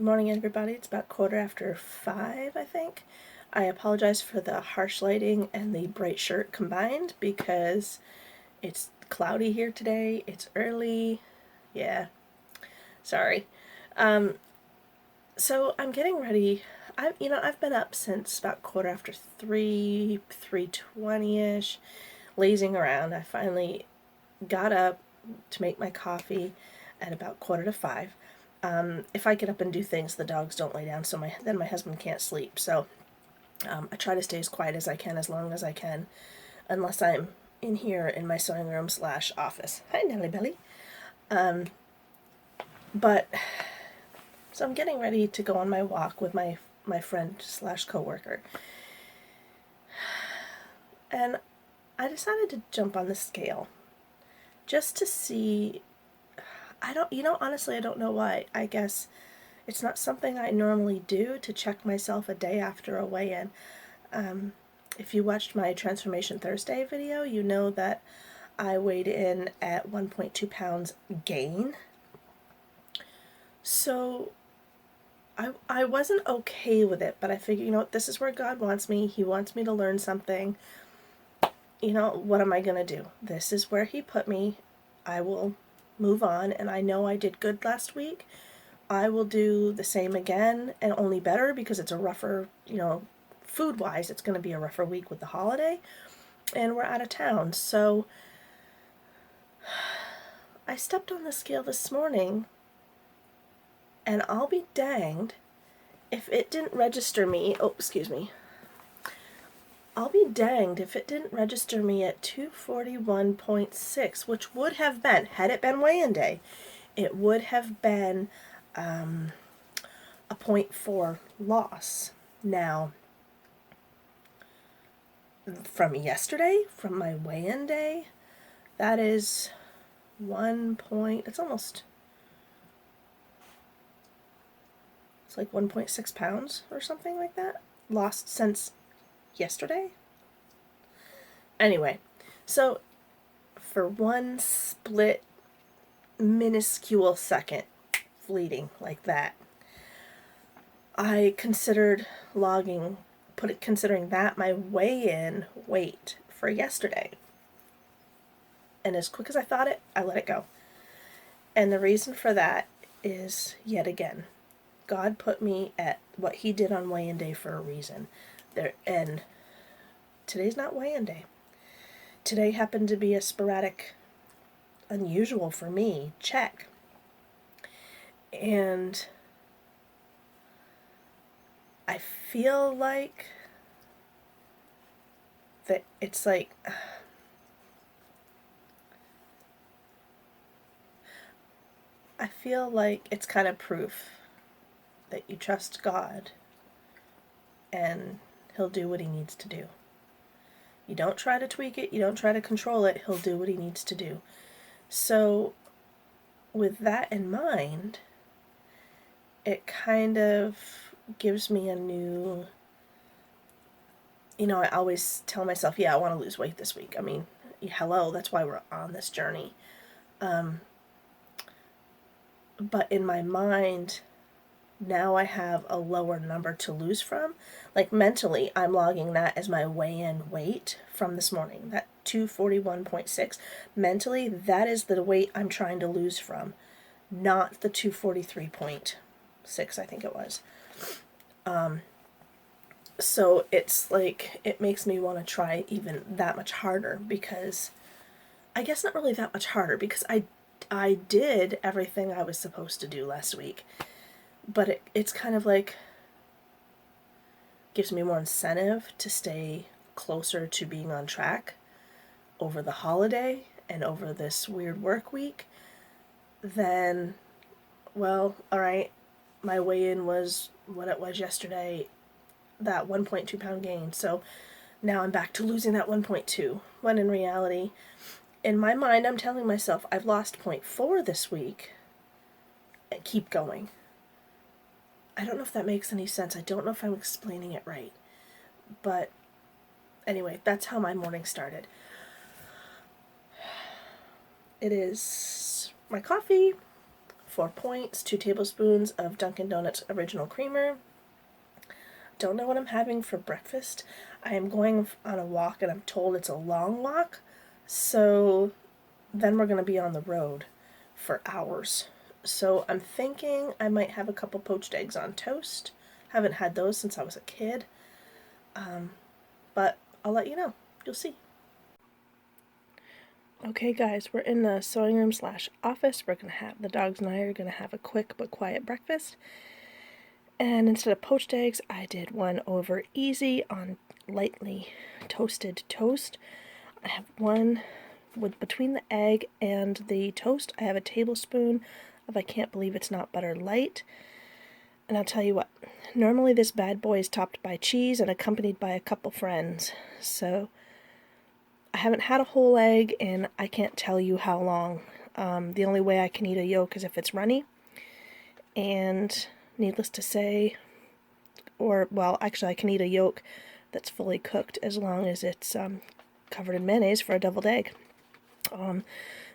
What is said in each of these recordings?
Good morning, everybody. It's about 5:15, I think. I apologize for the harsh lighting and the bright shirt combined because it's cloudy here today. It's early. Yeah, sorry. Um, so I'm getting ready. I've been up since about 3:15, 3:20ish, lazing around. I finally got up to make my coffee at about 4:45. If I get up and do things, the dogs don't lay down, so my husband can't sleep. So I try to stay as quiet as I can, as long as I can, unless I'm in here in my sewing room / office. Hi, Nellie Belly. But so I'm getting ready to go on my walk with my friend / coworker, and I decided to jump on the scale just to see. Honestly, I don't know why. I guess it's not something I normally do, to check myself a day after a weigh-in. If you watched my Transformation Thursday video, you know that I weighed in at 1.2 pounds gain. So I wasn't okay with it, but I figured, this is where God wants me. He wants me to learn something. What am I going to do? This is where He put me. I will move on, and I know I did good last week. I will do the same again, and only better, because it's a rougher, food-wise, it's going to be a rougher week with the holiday, and we're out of town. So I stepped on the scale this morning, and I'll be danged if it didn't register me. Oh, excuse me. I'll be danged if it didn't register me at 241.6, which would have been, had it been weigh-in day, it would have been a 0.4 loss. Now, from yesterday, from my weigh-in day, that is 1 point, it's like 1.6 pounds or something like that, lost since yesterday. Anyway, so for one split minuscule second, fleeting like that, I considered considering that my weigh-in weight for yesterday. And as quick as I thought it, I let it go. And the reason for that is, yet again, God put me at what He did on weigh-in day for a reason. And today's not weigh-in day. Today happened to be a sporadic, unusual for me, check. And I feel like that it's like, I feel like it's kind of proof that you trust God and He'll do what He needs to do. You don't try to tweak it, you don't try to control it, He'll do what He needs to do. So, with that in mind, it kind of gives me a new, I always tell myself, yeah, I want to lose weight this week. I mean, hello, that's why we're on this journey. But in my mind, now I have a lower number to lose from. Like, mentally, I'm logging that as my weigh-in weight from this morning, that 241.6. Mentally, that is the weight I'm trying to lose from, not the 243.6, I think it was. So it's like, it makes me want to try even that much harder, because I guess not really that much harder, because I did everything I was supposed to do last week. But it's kind of like, gives me more incentive to stay closer to being on track over the holiday and over this weird work week. Then, well, alright, my weigh-in was what it was yesterday, that 1.2 pound gain. So now I'm back to losing that 1.2, when in reality, in my mind, I'm telling myself I've lost 0.4 this week, and keep going. I don't know if that makes any sense. I don't know if I'm explaining it right. But anyway, that's how my morning started. It is my coffee, 4 points, 2 tablespoons of Dunkin' Donuts Original Creamer. Don't know what I'm having for breakfast. I am going on a walk and I'm told it's a long walk, so then we're going to be on the road for hours. So I'm thinking I might have a couple poached eggs on toast. Haven't had those since I was a kid. But I'll let you know. You'll see. Okay guys, we're in the sewing room / office. The dogs and I are gonna have a quick but quiet breakfast. And instead of poached eggs, I did one over easy on lightly toasted toast. I have one with between the egg and the toast. I have a tablespoon of I Can't Believe It's Not Butter Light. And I'll tell you what, normally this bad boy is topped by cheese and accompanied by a couple friends. So I haven't had a whole egg in I can't tell you how long. The only way I can eat a yolk is if it's runny. And needless to say, actually I can eat a yolk that's fully cooked as long as it's covered in mayonnaise for a deviled egg.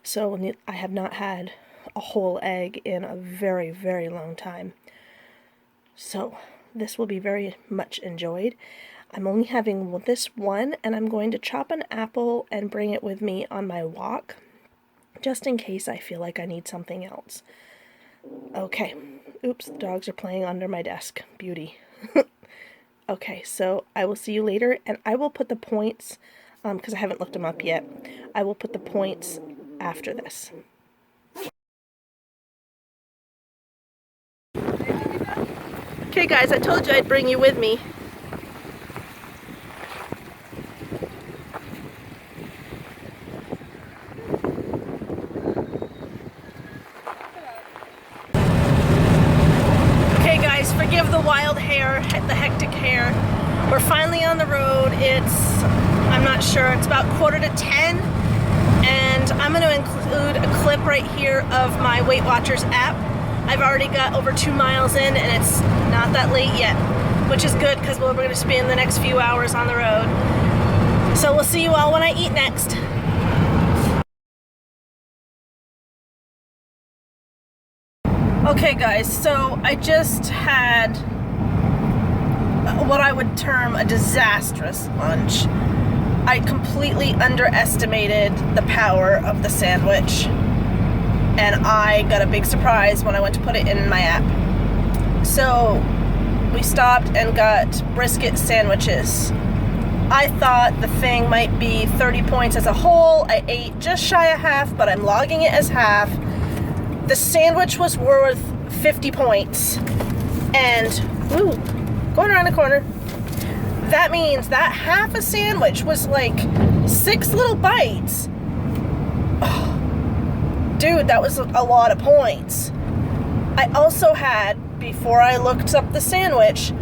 So I have not had a whole egg in a very, very long time. So this will be very much enjoyed. I'm only having this one, and I'm going to chop an apple and bring it with me on my walk, just in case I feel like I need something else. Okay. Oops, the dogs are playing under my desk. Beauty. Okay, so I will see you later, and I will put the points, because I haven't looked them up yet, I will put the points after this. Okay guys, I told you I'd bring you with me. Okay guys, forgive the wild hair, the hectic hair. We're finally on the road. I'm not sure, it's about 9:45, and I'm going to include a clip right here of my Weight Watchers app. I've already got over 2 miles in, and it's not that late yet, which is good because we're going to spend the next few hours on the road. So we'll see you all when I eat next. Okay guys, so I just had what I would term a disastrous lunch. I completely underestimated the power of the sandwich, and I got a big surprise when I went to put it in my app. So we stopped and got brisket sandwiches. I thought the thing might be 30 points as a whole. I ate just shy of half, but I'm logging it as half. The sandwich was worth 50 points. And, ooh, going around the corner. That means that half a sandwich was like 6 little bites. Oh, dude, that was a lot of points. I also had, before I looked up the sandwich,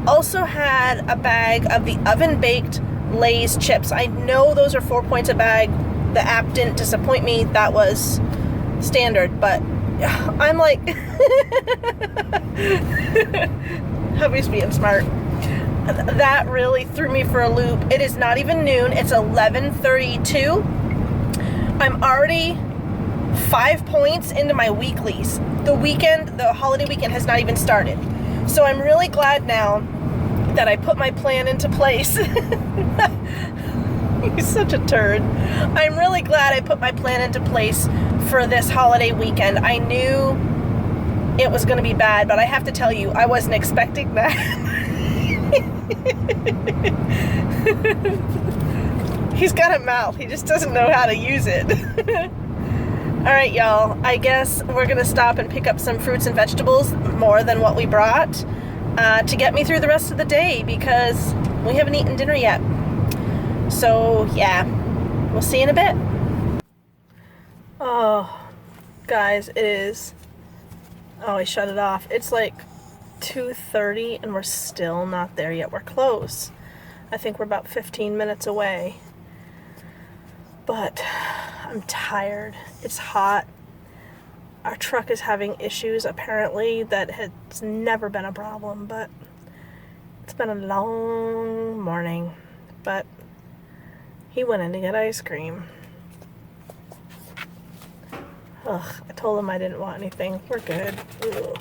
also had a bag of the oven-baked Lay's chips. I know those are 4 points a bag. The app didn't disappoint me. That was standard, but I'm like, hubby's being smart. That really threw me for a loop. It is not even noon. It's 11:32. I'm already 5 points into my weeklies. The holiday weekend has not even started. So I'm really glad now that I put my plan into place. He's such a turd. I'm really glad I put my plan into place for this holiday weekend. I knew it was going to be bad, but I have to tell you, I wasn't expecting that. He's got a mouth. He just doesn't know how to use it. Alright, y'all. I guess we're going to stop and pick up some fruits and vegetables, more than what we brought, to get me through the rest of the day, because we haven't eaten dinner yet. So, yeah. We'll see you in a bit. Oh, guys, it is... Oh, I shut it off. It's like 2:30 and we're still not there yet. We're close. I think we're about 15 minutes away. But I'm tired. It's hot. Our truck is having issues, apparently, that has never been a problem, but it's been a long morning. But he went in to get ice cream. Ugh, I told him I didn't want anything. We're good. Ugh.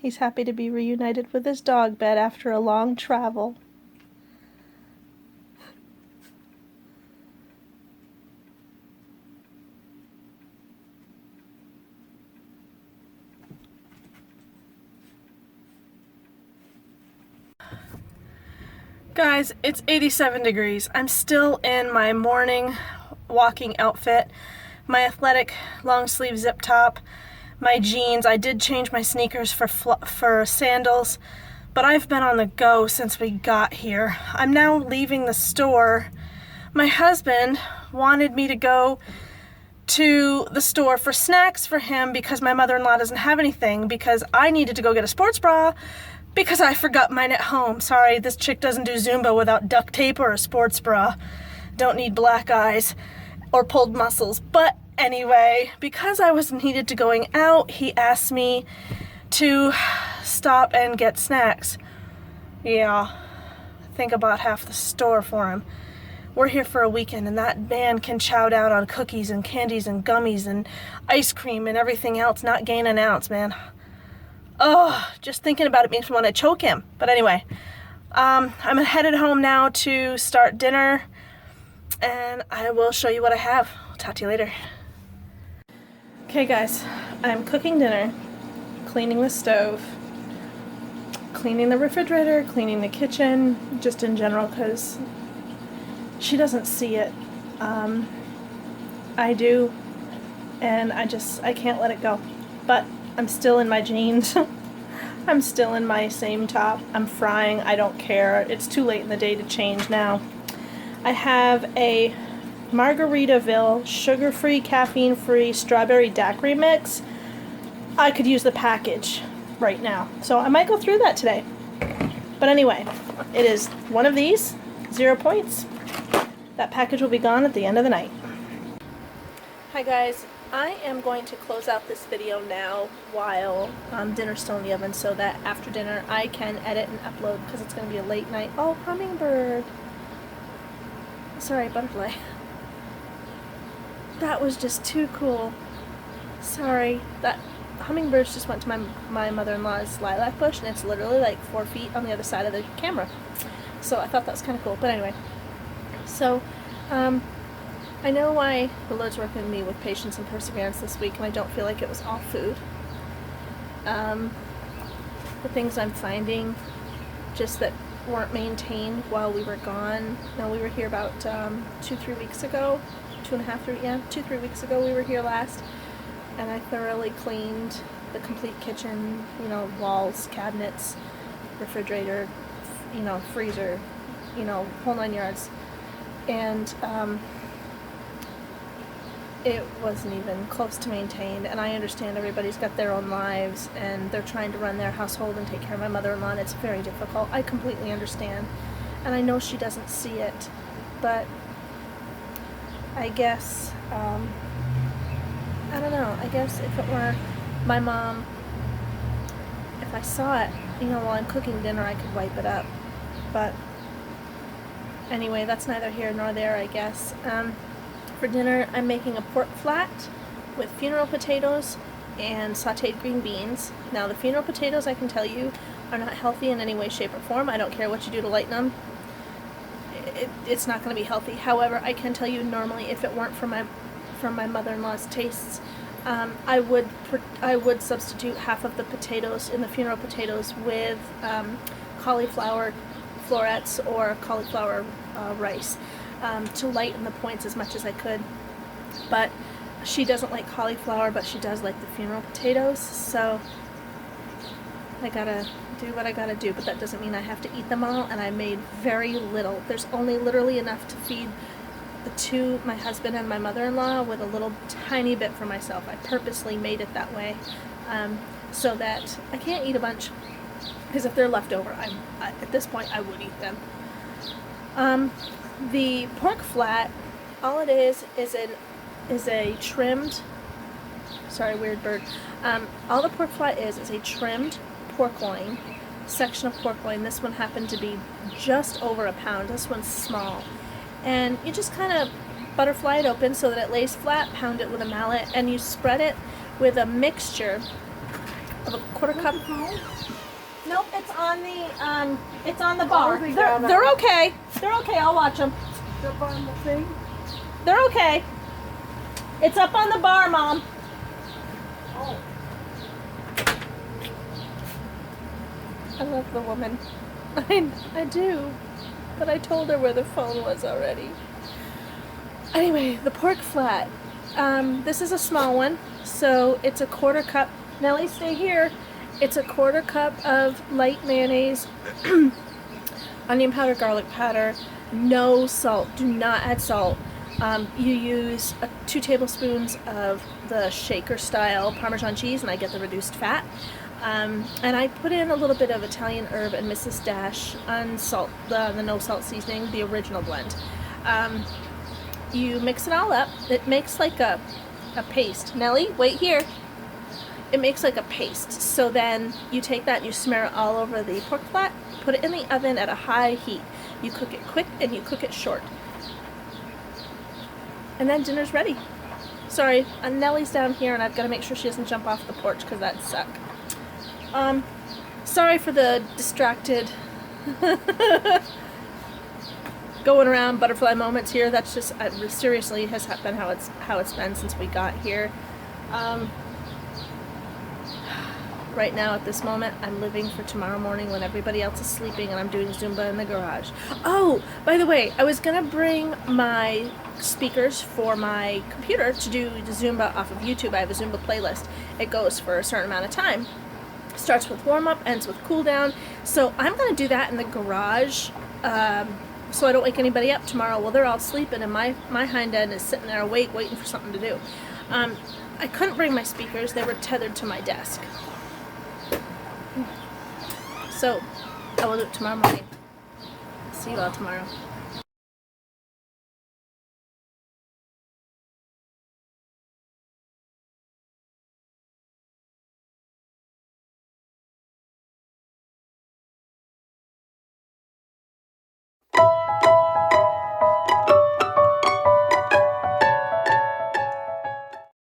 He's happy to be reunited with his dog bed after a long travel. Guys, it's 87 degrees. I'm still in my morning walking outfit, my athletic long sleeve zip top, my jeans. I did change my sneakers for sandals, but I've been on the go since we got here. I'm now leaving the store. My husband wanted me to go to the store for snacks for him because my mother-in-law doesn't have anything, because I needed to go get a sports bra because I forgot mine at home. Sorry, this chick doesn't do Zumba without duct tape or a sports bra. Don't need black eyes or pulled muscles. But anyway, because I was needed to going out, he asked me to stop and get snacks. Yeah, I think about half the store for him. We're here for a weekend, and that man can chow down on cookies and candies and gummies and ice cream and everything else, not gain an ounce, man. Oh, just thinking about it makes me want to choke him. But anyway, I'm headed home now to start dinner, and I will show you what I have. I'll talk to you later. Okay guys, I'm cooking dinner, cleaning the stove, cleaning the refrigerator, cleaning the kitchen, just in general, because she doesn't see it. I do, and I can't let it go. But I'm still in my jeans. I'm still in my same top. I'm frying. I don't care. It's too late in the day to change now. I have a Margaritaville sugar-free, caffeine-free strawberry daiquiri mix. I could use the package right now, so I might go through that today. But anyway, it is one of these, 0 points. That package will be gone at the end of the night. Hi guys, I am going to close out this video now while dinner's still in the oven, so that after dinner I can edit and upload, because it's going to be a late night. Oh, hummingbird. Sorry, butterfly. That was just too cool. Sorry, that hummingbirds just went to my mother-in-law's lilac bush, and it's literally like 4 feet on the other side of the camera. So I thought that was kind of cool. But anyway, so I know why the Lord's working with me with patience and perseverance this week, and I don't feel like it was all food. The things I'm finding just that weren't maintained while we were gone. Now, we were here about 2-3 weeks ago. 2-3 weeks ago we were here last, and I thoroughly cleaned the complete kitchen, you know, walls, cabinets, refrigerator, you know, freezer, you know, whole 9 yards. And it wasn't even close to maintained, and I understand everybody's got their own lives and they're trying to run their household and take care of my mother-in-law, and it's very difficult. I completely understand, and I know she doesn't see it, but I guess I don't know, I guess if it were my mom, if I saw it, you know, while I'm cooking dinner, I could wipe it up. But anyway, that's neither here nor there, I guess. For dinner, I'm making a pork flat with funeral potatoes and sauteed green beans. Now, the funeral potatoes, I can tell you, are not healthy in any way, shape, or form. I don't care what you do to lighten them. It's not going to be healthy. However, I can tell you, normally, if it weren't for my mother-in-law's tastes, I would substitute half of the potatoes in the funeral potatoes with cauliflower florets or cauliflower rice, to lighten the points as much as I could. But she doesn't like cauliflower, but she does like the funeral potatoes, so I gotta do what I gotta do. But that doesn't mean I have to eat them all, and I made very little. There's only literally enough to feed the two, my husband and my mother-in-law, with a little tiny bit for myself. I purposely made it that way, so that I can't eat a bunch, because if they're left over, at this point I would eat them. The pork flat, all it is a trimmed Sorry, weird bird. All the pork flat is a trimmed pork loin, section of pork loin. This one happened to be just over a pound. This one's small. And you just kind of butterfly it open so that it lays flat, pound it with a mallet, and you spread it with a mixture of a quarter cup. Nope, it's on the bar. They're okay. They're okay. I'll watch them. It's up on the thing. They're okay. It's up on the bar, Mom. Oh. I love the woman. I do. But I told her where the phone was already. Anyway, the pork flat. This is a small one, so it's a quarter cup. Nellie, stay here. It's a quarter cup of light mayonnaise, onion powder, garlic powder, no salt. Do not add salt. You use 2 tablespoons of the shaker style Parmesan cheese, and I get the reduced fat. And I put in a little bit of Italian herb and Mrs. Dash on salt, the no salt seasoning, the original blend. You mix it all up. It makes like a paste. Nellie, wait here. It makes like a paste. So then you take that and you smear it all over the pork flat, put it in the oven at a high heat. You cook it quick and you cook it short. And then dinner's ready. Sorry, Nellie's down here and I've got to make sure she doesn't jump off the porch because that'd suck. Sorry for the distracted going around butterfly moments here. That's just seriously has been how it's been since we got here. Right now at this moment I'm living for tomorrow morning when everybody else is sleeping and I'm doing Zumba in the garage. Oh, by the way, I was gonna bring my speakers for my computer to do the Zumba off of YouTube. I have a Zumba playlist. It goes for a certain amount of time. Starts with warm-up, ends with cool-down. So I'm going to do that in the garage so I don't wake anybody up tomorrow. Well, they're all sleeping and my hind end is sitting there awake waiting for something to do. I couldn't bring my speakers. They were tethered to my desk. So I will do it tomorrow morning. See you all tomorrow.